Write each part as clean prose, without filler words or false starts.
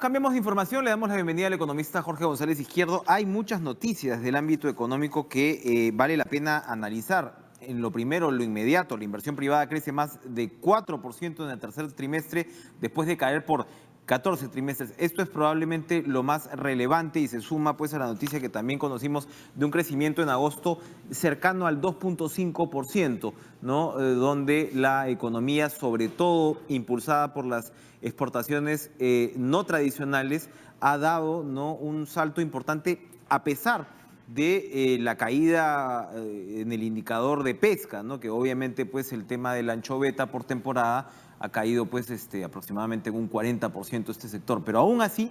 Cambiamos de información, le damos la bienvenida al economista Jorge González Izquierdo. Hay muchas noticias del ámbito económico que vale la pena analizar. En lo primero, lo inmediato, la inversión privada crece más de 4% en el tercer trimestre, después de caer por 14 trimestres. Esto es probablemente lo más relevante y se suma pues a la noticia que también conocimos de un crecimiento en agosto cercano al 2.5%, ¿no? Donde la economía, sobre todo impulsada por las exportaciones no tradicionales, ha dado, ¿no?, un salto importante a pesar de la caída en el indicador de pesca, ¿no?, que obviamente pues el tema de la anchoveta por temporada ha caído pues aproximadamente en un 40% este sector, pero aún así,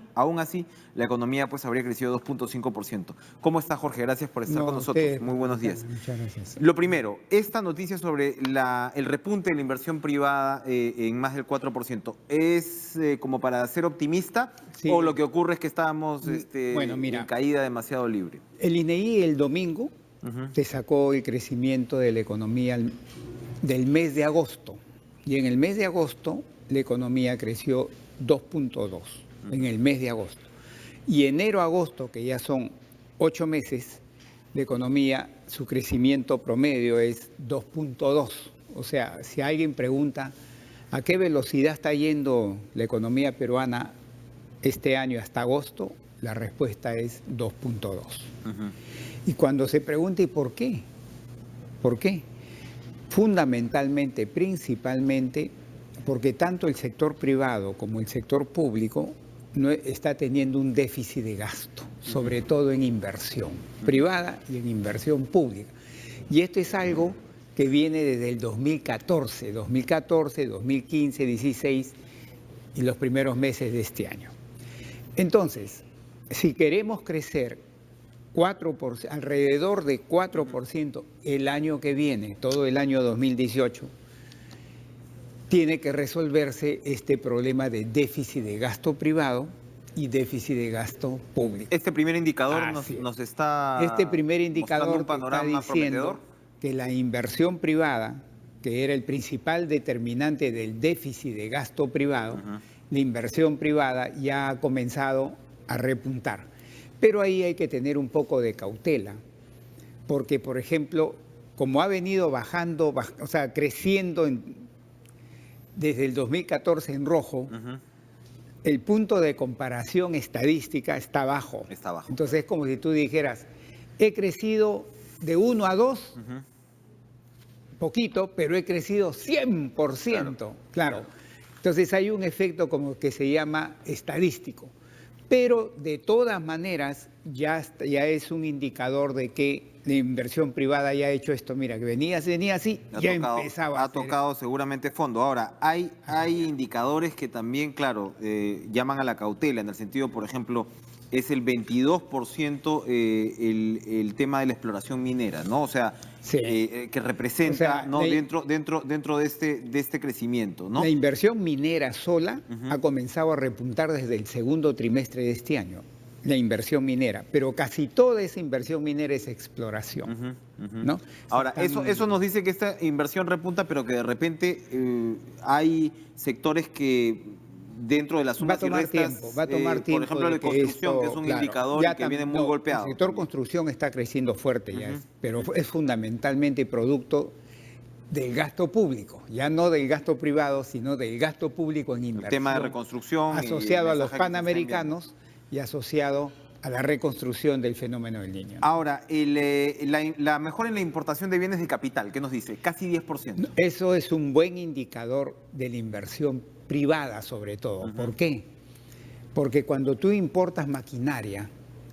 la economía pues habría crecido 2.5%. ¿Cómo está, Jorge? Gracias por estar con nosotros. Muy buenos días. Muchas gracias. Lo primero, esta noticia sobre el repunte de la inversión privada en más del 4%, ¿es como para ser optimista Sí. o lo que ocurre es que estábamos Bueno, mira, en caída demasiado libre? el INEI el domingo te sacó el crecimiento de la economía del mes de agosto. Y en el mes de agosto la economía creció 2.2 en el mes de agosto. Y enero-agosto, que ya son 8 meses, la economía, su crecimiento promedio es 2.2. O sea, si alguien pregunta a qué velocidad está yendo la economía peruana este año hasta agosto, la respuesta es 2.2. Y cuando se pregunta ¿y por qué? ¿Por qué? Fundamentalmente, principalmente, porque tanto el sector privado como el sector público no está teniendo un déficit de gasto, sobre todo en inversión privada y en inversión pública. Y esto es algo que viene desde el 2014, 2015, 16 y los primeros meses de este año. Entonces, si queremos crecer 4%, alrededor de 4% el año que viene, todo el año 2018, tiene que resolverse este problema de déficit de gasto privado y déficit de gasto público. Este primer indicador nos está Este primer indicador mostrando un panorama está diciendo prometedor. que la inversión privada, que era el principal determinante del déficit de gasto privado, la inversión privada ya ha comenzado a repuntar. Pero ahí hay que tener un poco de cautela, porque, por ejemplo, como ha venido bajando, o sea, creciendo desde el 2014 en rojo, el punto de comparación estadística está bajo. Está bajo. Entonces es como si tú dijeras, he crecido de 1 a 2, poquito, pero he crecido 100%. Claro. Entonces hay un efecto como que se llama estadístico. Pero de todas maneras ya es un indicador de que la inversión privada ya ha hecho esto. Mira, que venía así, ya empezaba a hacer. Ha tocado seguramente fondo. Ahora, hay indicadores que también, claro, llaman a la cautela, en el sentido, por ejemplo, es el 22% el tema de la exploración minera, ¿no? O sea, sí, que representa, o sea, ¿no?, dentro de este crecimiento, ¿no? La inversión minera sola ha comenzado a repuntar desde el segundo trimestre de este año, la inversión minera, pero casi toda esa inversión minera es exploración, ¿no? Ahora, eso nos dice que esta inversión repunta, pero que de repente hay sectores que dentro de las sumas y restas, va a tomar tiempo. Por ejemplo, la construcción, que es un indicador y que viene muy golpeado. El sector construcción está creciendo fuerte ya, pero es fundamentalmente producto del gasto público, ya no del gasto privado, sino del gasto público en inversión. El tema de reconstrucción. Asociado a los panamericanos y asociado a la reconstrucción del fenómeno del Niño. Ahora, la mejora en la importación de bienes de capital, ¿qué nos dice? Casi 10%. Eso es un buen indicador de la inversión privada, sobre todo. ¿Por qué? Porque cuando tú importas maquinaria,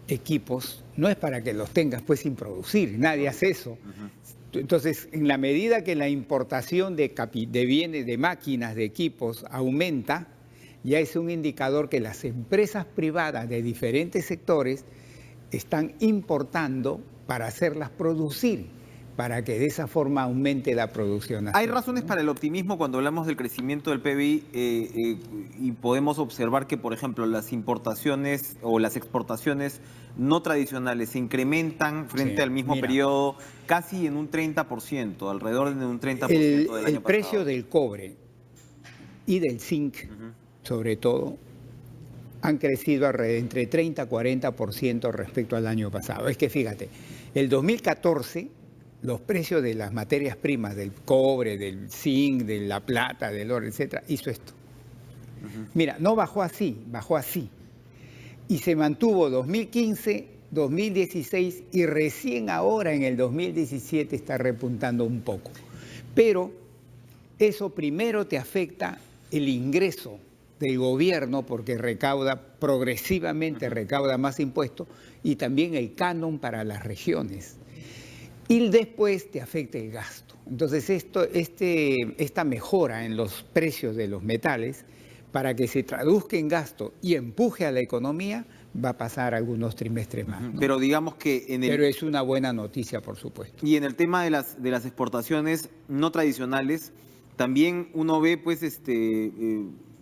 equipos, no es para que los tengas pues sin producir, nadie hace eso. Entonces, en la medida que la importación de bienes, de máquinas, de equipos aumenta, ya es un indicador que las empresas privadas de diferentes sectores están importando para hacerlas producir, para que de esa forma aumente la producción. Hay razones para el optimismo cuando hablamos del crecimiento del PBI y podemos observar que, por ejemplo, las importaciones o las exportaciones no tradicionales se incrementan frente al mismo periodo casi en un 30%, alrededor de un 30% del año pasado. El precio del cobre y del zinc, sobre todo, han crecido entre 30 y 40% respecto al año pasado. Es que fíjate, el 2014 los precios de las materias primas, del cobre, del zinc, de la plata, del oro, etcétera, hizo esto. Mira, no bajó así, bajó así. Y se mantuvo 2015, 2016 y recién ahora en el 2017 está repuntando un poco. Pero eso primero te afecta el ingreso del gobierno porque progresivamente recauda más impuestos y también el canon para las regiones. Y después te afecta el gasto. Entonces esta mejora en los precios de los metales, para que se traduzca en gasto y empuje a la economía, va a pasar algunos trimestres más, ¿no? Pero digamos que Pero es una buena noticia, por supuesto. Y en el tema de las exportaciones no tradicionales, también uno ve, pues,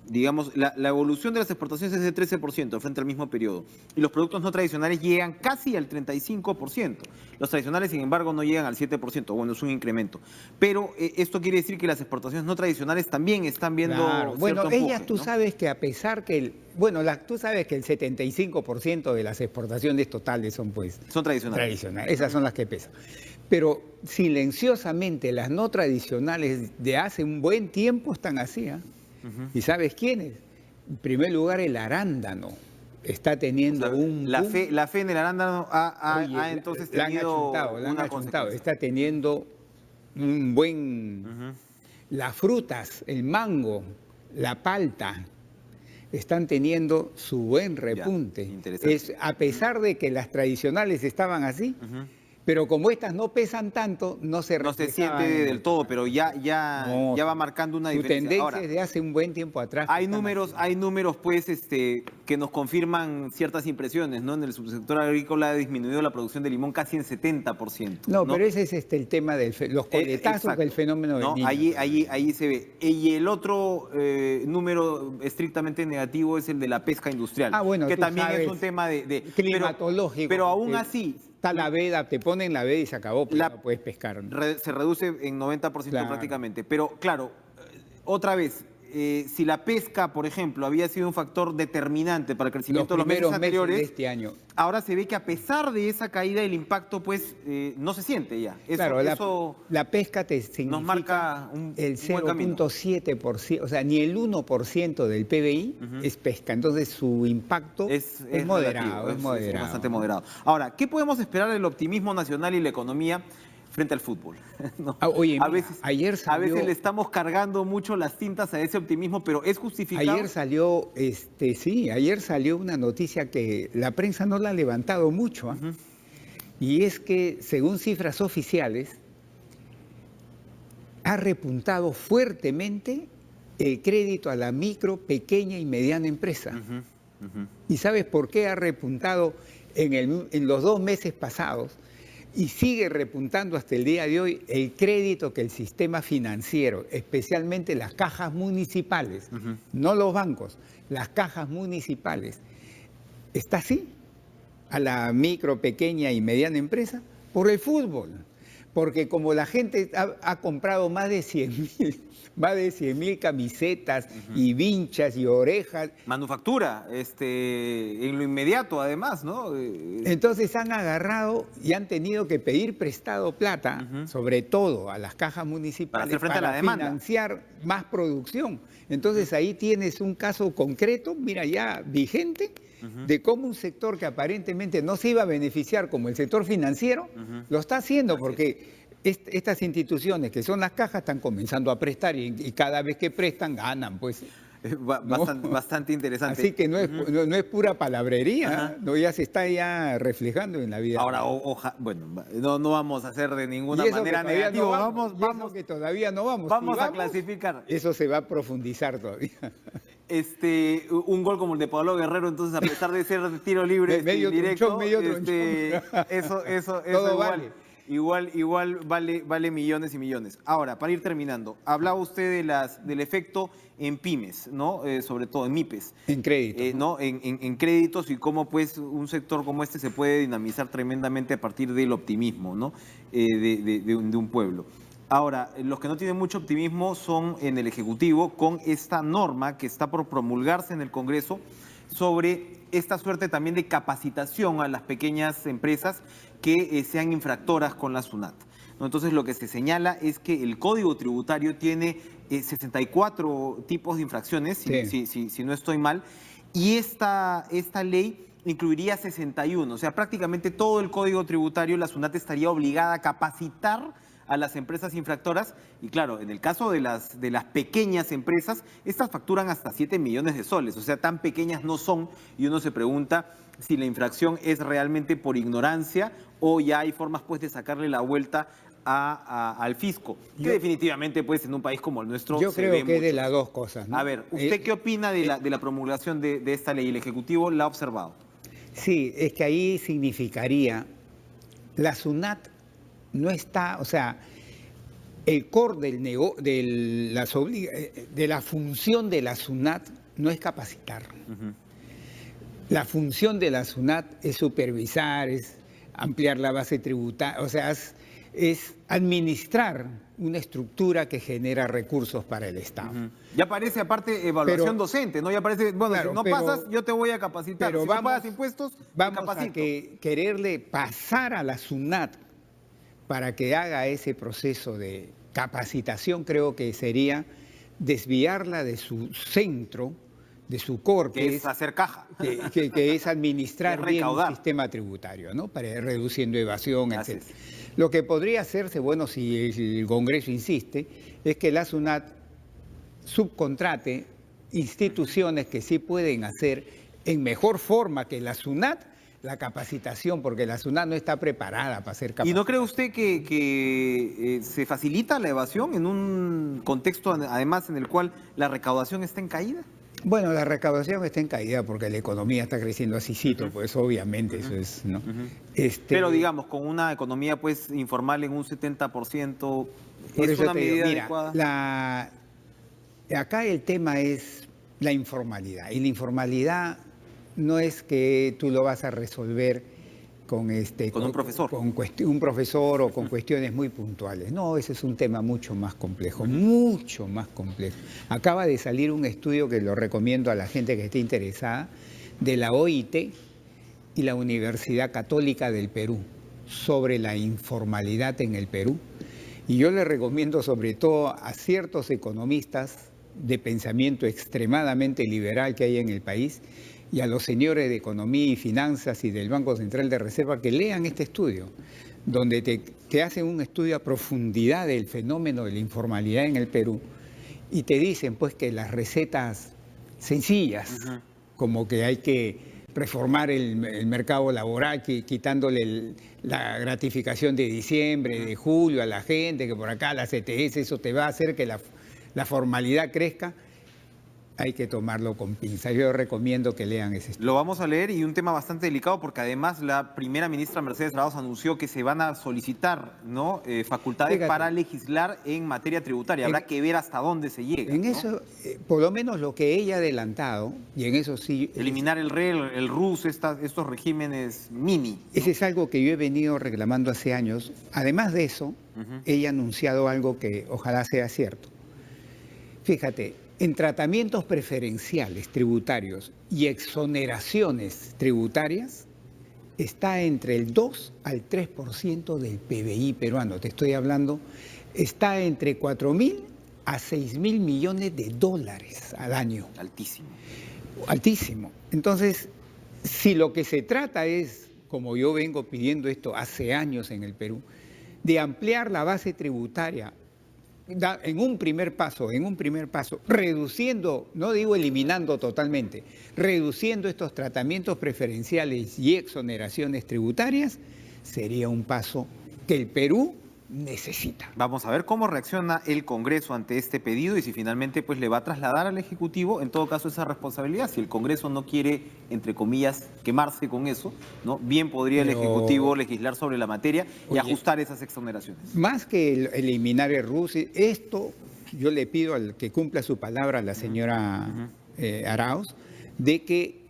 digamos, la evolución de las exportaciones es de 13% frente al mismo periodo. Y los productos no tradicionales llegan casi al 35%. Los tradicionales, sin embargo, no llegan al 7%. Bueno, es un incremento. Pero esto quiere decir que las exportaciones no tradicionales también están viendo Claro. Bueno, cierto empuje, ellas tú ¿no? sabes que a pesar que tú sabes que el 75% de las exportaciones totales son pues Son tradicionales. tradicionales, esas son las que pesan. Pero silenciosamente las no tradicionales de hace un buen tiempo están así, ¿ah? ¿Y sabes quiénes? En primer lugar, el arándano está teniendo un la boom. fe en el arándano ha Oye, entonces la han tenido achuntado, la han una achuntado. consecuencia. Está teniendo un buen... Las frutas, el mango, la palta, están teniendo su buen repunte. interesante. A pesar de que las tradicionales estaban así, pero como estas no pesan tanto, no se siente del todo, pero ya va marcando una su diferencia. tendencia Ahora, es de hace un buen tiempo atrás. hay números, pues, que nos confirman ciertas impresiones, ¿no? En el subsector agrícola ha disminuido la producción de limón casi en 70%. No, pero ese es el tema de los coletazos Exacto. del fenómeno del Niño. Ahí se ve. Y el otro número estrictamente negativo es el de la pesca industrial, Bueno, que tú también sabes, es un tema de climatológico. pero aún así, está la veda, te ponen la veda y se acabó, pues no puedes pescar, ¿no? se reduce en 90% Claro. prácticamente. Pero claro, otra vez, si la pesca, por ejemplo, había sido un factor determinante para el crecimiento de los meses anteriores, de este año. ahora se ve que a pesar de esa caída, el impacto pues no se siente ya. La pesca te significa nos marca el buen camino. 0.7%, o sea, ni el 1% del PBI es pesca. Entonces su impacto es moderado, relativo, es bastante moderado. Ahora, ¿qué podemos esperar del optimismo nacional y la economía frente al fútbol? ¿No? Oye, mira, a veces le estamos cargando mucho las tintas a ese optimismo, pero ¿es justificado? Ayer salió una noticia que la prensa no la ha levantado mucho, ¿eh? Y es que, según cifras oficiales, ha repuntado fuertemente el crédito a la micro, pequeña y mediana empresa. ¿Y sabes por qué ha repuntado en los 2 meses pasados? Y sigue repuntando hasta el día de hoy el crédito que el sistema financiero, especialmente las cajas municipales, no los bancos, las cajas municipales, está así a la micro, pequeña y mediana empresa por el fútbol. Porque como la gente ha comprado más de 100.000 camisetas y vinchas y orejas. Manufactura, en lo inmediato además, ¿no? Entonces han agarrado y han tenido que pedir prestado plata, sobre todo a las cajas municipales, para hacer frente a la demanda, financiar más producción. Entonces ahí tienes un caso concreto, mira, ya vigente, de cómo un sector que aparentemente no se iba a beneficiar como el sector financiero, lo está haciendo porque estas instituciones que son las cajas están comenzando a prestar y cada vez que prestan ganan, pues. Bastante interesante. Así que no es pura palabrería, no, ya se está reflejando en la vida. Ahora, bueno, no vamos a hacer de ninguna manera negativo. Vamos que todavía no vamos. Vamos a clasificar. Eso se va a profundizar todavía. Un gol como el de Pablo Guerrero, entonces a pesar de ser de tiro libre medio directo, tronchón. eso todo vale. Igual vale millones y millones. Ahora, para ir terminando, hablaba usted del efecto en pymes, ¿no? Sobre todo en MIPES. En créditos. ¿no? En créditos y cómo pues un sector como este se puede dinamizar tremendamente a partir del optimismo, ¿no? de un pueblo. Ahora, los que no tienen mucho optimismo son en el Ejecutivo con esta norma que está por promulgarse en el Congreso, sobre esta suerte también de capacitación a las pequeñas empresas que sean infractoras con la SUNAT, ¿no? Entonces lo que se señala es que el Código Tributario tiene 64 tipos de infracciones, si no estoy mal, y esta ley incluiría 61, o sea, prácticamente todo el Código Tributario, la SUNAT estaría obligada a capacitar a las empresas infractoras, y claro, en el caso de las pequeñas empresas, estas facturan hasta 7 millones de soles, o sea, tan pequeñas no son, y uno se pregunta si la infracción es realmente por ignorancia o ya hay formas pues de sacarle la vuelta al fisco, que definitivamente pues en un país como el nuestro yo se creo ve que es de mucho. las dos cosas, ¿no? A ver, ¿usted qué opina de la promulgación de esta ley? ¿El Ejecutivo la ha observado? Sí, es que ahí significaría, la SUNAT no está, o sea, el core de la función de la SUNAT no es capacitar. La función de la SUNAT es supervisar, es ampliar la base tributaria, o sea, es administrar una estructura que genera recursos para el Estado. Ya aparece aparte evaluación docente, ¿no? Ya aparece, bueno, claro, si no pasas, yo te voy a capacitar. Pero si no pagas impuestos, te vamos capacito. a quererle pasar a la SUNAT para que haga ese proceso de capacitación, creo que sería desviarla de su centro, de su core, que es hacer caja. que es administrar bien un sistema tributario, ¿no? Para reduciendo evasión, etc. Lo que podría hacerse, bueno, si el Congreso insiste, es que la SUNAT subcontrate instituciones que sí pueden hacer en mejor forma que la SUNAT la capacitación, porque la SUNAT no está preparada para hacer capacitación. ¿Y no cree usted que se facilita la evasión en un contexto, además, en el cual la recaudación está en caída? Bueno, la recaudación está en caída porque la economía está creciendo asícito, pues obviamente eso es, ¿no? Pero digamos, con una economía pues informal en un 70%, ¿es una medida adecuada? Acá el tema es la informalidad, y la informalidad no es que tú lo vas a resolver con un profesor. Con un profesor o con cuestiones muy puntuales. No, ese es un tema mucho más complejo, mucho más complejo. Acaba de salir un estudio que lo recomiendo a la gente que esté interesada, de la OIT y la Universidad Católica del Perú, sobre la informalidad en el Perú. Y yo le recomiendo sobre todo a ciertos economistas de pensamiento extremadamente liberal que hay en el país, y a los señores de Economía y Finanzas y del Banco Central de Reserva que lean este estudio, donde te hacen un estudio a profundidad del fenómeno de la informalidad en el Perú, y te dicen pues que las recetas sencillas, como que hay que reformar el mercado laboral, quitándole la gratificación de diciembre, de julio a la gente, que por acá la CTS, eso te va a hacer que la formalidad crezca. Hay que tomarlo con pinzas. Yo recomiendo que lean ese estudio. Lo vamos a leer, y un tema bastante delicado porque además la primera ministra Mercedes Granados anunció que se van a solicitar, ¿no? Facultades para legislar en materia tributaria. Habrá que ver hasta dónde se llega. En eso, por lo menos lo que ella ha adelantado, y en eso sí... Eliminar el REL, el RUS, estos regímenes mini, ¿no? Ese es algo que yo he venido reclamando hace años. Además de eso, ella ha anunciado algo que ojalá sea cierto. Fíjate, en tratamientos preferenciales tributarios y exoneraciones tributarias está entre el 2 al 3% del PBI peruano. Te estoy hablando, está entre 4.000 a 6.000 millones de dólares al año. Altísimo. Altísimo. Entonces, si lo que se trata es, como yo vengo pidiendo esto hace años en el Perú, de ampliar la base tributaria en un primer paso, reduciendo, no digo eliminando totalmente, reduciendo estos tratamientos preferenciales y exoneraciones tributarias, sería un paso que el Perú necesita. Vamos a ver cómo reacciona el Congreso ante este pedido y si finalmente pues le va a trasladar al Ejecutivo, en todo caso, esa responsabilidad. Si el Congreso no quiere, entre comillas, quemarse con eso, ¿no? Bien podría el Ejecutivo legislar sobre la materia y ajustar esas exoneraciones. Más que eliminar el RUS, esto yo le pido al que cumpla su palabra a la señora Arauz, de que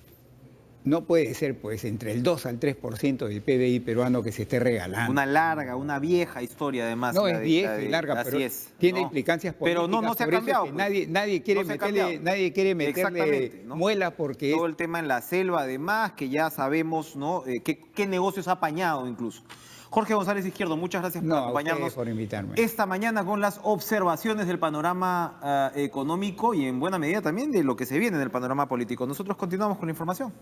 no puede ser pues entre el 2 al 3% del PBI peruano que se esté regalando. Una larga, una vieja historia además. No, la es de- vieja la y de- larga, así pero es, tiene ¿no? implicancias políticas. Pero no se ha por eso es cambiado, que pues. nadie quiere No se ha cambiado. meterle Exactamente, ¿no? muela porque Todo el tema en la selva, además, que ya sabemos, ¿no? Qué negocios ha apañado incluso. Jorge González Izquierdo, muchas gracias por no, a ustedes acompañarnos por invitarme. esta mañana con las observaciones del panorama económico y en buena medida también de lo que se viene en el panorama político. Nosotros continuamos con la información.